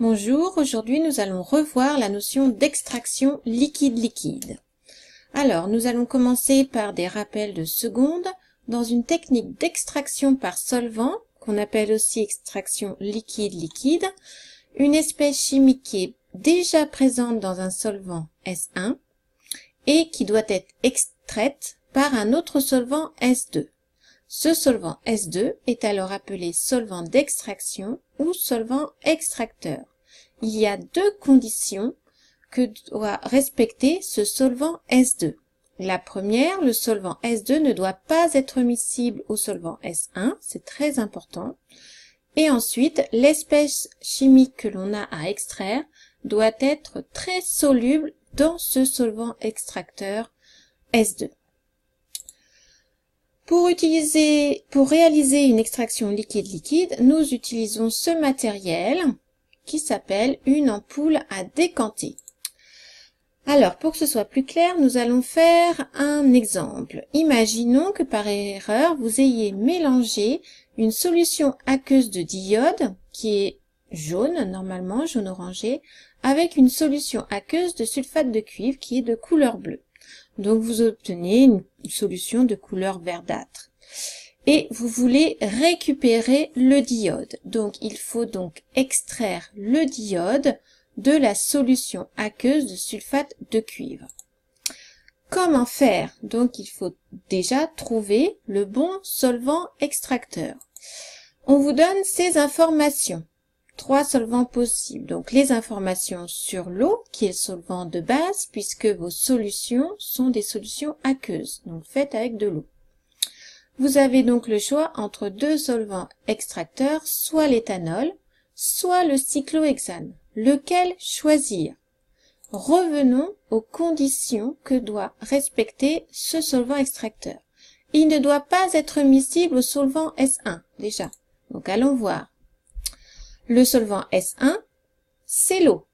Bonjour, aujourd'hui nous allons revoir la notion d'extraction liquide-liquide. Alors, nous allons commencer par des rappels de seconde dans une technique d'extraction par solvant, qu'on appelle aussi extraction liquide-liquide, une espèce chimique qui est déjà présente dans un solvant S1 et qui doit être extraite par un autre solvant S2. Ce solvant S2 est alors appelé solvant d'extraction ou solvant extracteur. Il y a deux conditions que doit respecter ce solvant S2. La première, le solvant S2 ne doit pas être miscible au solvant S1, c'est très important. Et ensuite, l'espèce chimique que l'on a à extraire doit être très soluble dans ce solvant extracteur S2. Pour réaliser une extraction liquide-liquide, nous utilisons ce matériel qui s'appelle une ampoule à décanter. Alors, pour que ce soit plus clair, nous allons faire un exemple. Imaginons que par erreur, vous ayez mélangé une solution aqueuse de diode, qui est jaune, normalement jaune orangé, avec une solution aqueuse de sulfate de cuivre, qui est de couleur bleue. Donc, vous obtenez une solution de couleur verdâtre. Et vous voulez récupérer le diode. Donc, il faut donc extraire le diode de la solution aqueuse de sulfate de cuivre. Comment faire? Donc, il faut déjà trouver le bon solvant extracteur. On vous donne ces informations. 3 solvants possibles. Donc, les informations sur l'eau, qui est le solvant de base, puisque vos solutions sont des solutions aqueuses, donc faites avec de l'eau. Vous avez donc le choix entre deux solvants extracteurs, soit l'éthanol, soit le cyclohexane. Lequel choisir? Revenons aux conditions que doit respecter ce solvant extracteur. Il ne doit pas être miscible au solvant S1, déjà. Donc, allons voir. Le solvant S1, c'est l'eau,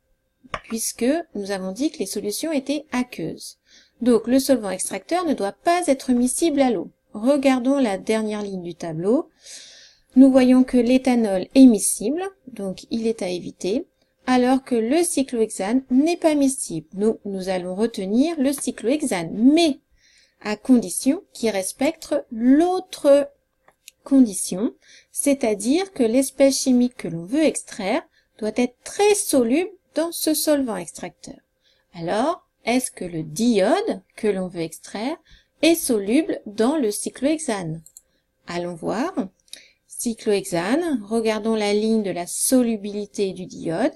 puisque nous avons dit que les solutions étaient aqueuses. Donc, le solvant extracteur ne doit pas être miscible à l'eau. Regardons la dernière ligne du tableau. Nous voyons que l'éthanol est miscible, donc il est à éviter, alors que le cyclohexane n'est pas miscible. Nous allons retenir le cyclohexane, mais à condition qu'il respecte l'autre condition, c'est-à-dire que l'espèce chimique que l'on veut extraire doit être très soluble dans ce solvant extracteur. Alors, est-ce que le diode que l'on veut extraire est soluble dans le cyclohexane? Allons voir. Cyclohexane, regardons la ligne de la solubilité du diode.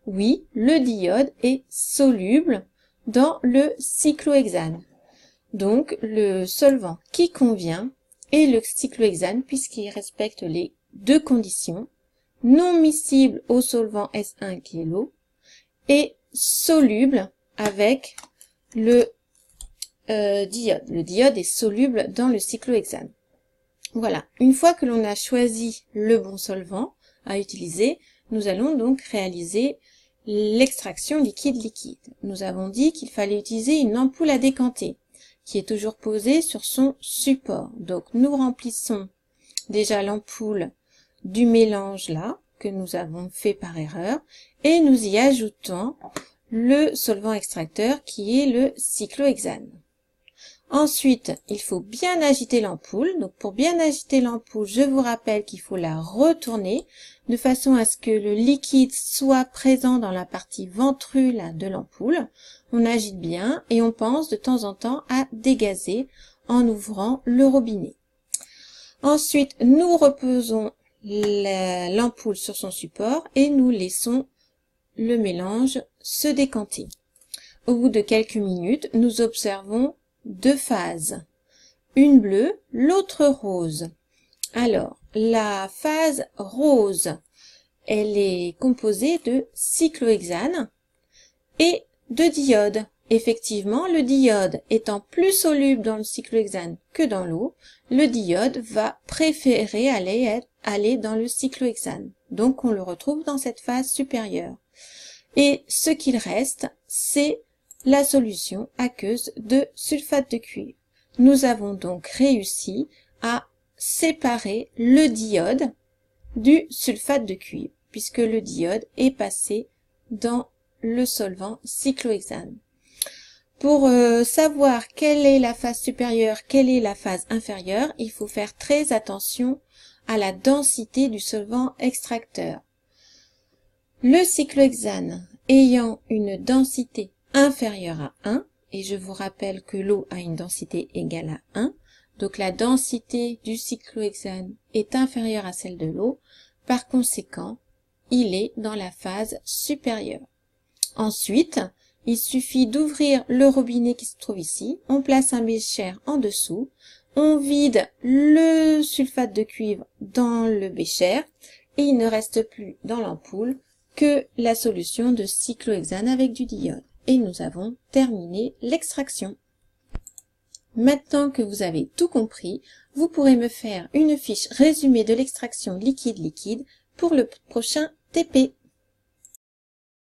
Oui, le diode est soluble dans le cyclohexane. Donc, le solvant qui convient est le cyclohexane puisqu'il respecte les deux conditions, non miscible au solvant S1 qui est l'eau, et soluble avec le diode. Le diode est soluble dans le cyclohexane. Voilà, une fois que l'on a choisi le bon solvant à utiliser, nous allons donc réaliser l'extraction liquide-liquide. Nous avons dit qu'il fallait utiliser une ampoule à décanter, qui est toujours posée sur son support. Donc, nous remplissons déjà l'ampoule du mélange là, que nous avons fait par erreur, et nous y ajoutons le solvant extracteur qui est le cyclohexane. Ensuite, il faut bien agiter l'ampoule. Donc, pour bien agiter l'ampoule, je vous rappelle qu'il faut la retourner de façon à ce que le liquide soit présent dans la partie ventrule de l'ampoule. On agite bien et on pense de temps en temps à dégazer en ouvrant le robinet. Ensuite, nous reposons l'ampoule sur son support et nous laissons le mélange se décanter. Au bout de quelques minutes, nous observons deux phases, une bleue, l'autre rose. Alors, la phase rose, elle est composée de cyclohexane et de diode. Effectivement, le diode étant plus soluble dans le cyclohexane que dans l'eau, le diode va préférer aller dans le cyclohexane. Donc, on le retrouve dans cette phase supérieure. Et ce qu'il reste, c'est la solution aqueuse de sulfate de cuivre. Nous avons donc réussi à séparer le diode du sulfate de cuivre. puisque le diode est passé dans le solvant cyclohexane. Pour savoir quelle est la phase supérieure, quelle est la phase inférieure, il faut faire très attention à la densité du solvant extracteur. Le cyclohexane ayant une densité inférieure à 1, et je vous rappelle que l'eau a une densité égale à 1, donc la densité du cyclohexane est inférieure à celle de l'eau, par conséquent, il est dans la phase supérieure. Ensuite, il suffit d'ouvrir le robinet qui se trouve ici, on place un bécher en dessous, on vide le sulfate de cuivre dans le bécher et il ne reste plus dans l'ampoule que la solution de cyclohexane avec du diode. Et nous avons terminé l'extraction. Maintenant que vous avez tout compris, vous pourrez me faire une fiche résumée de l'extraction liquide-liquide pour le prochain TP.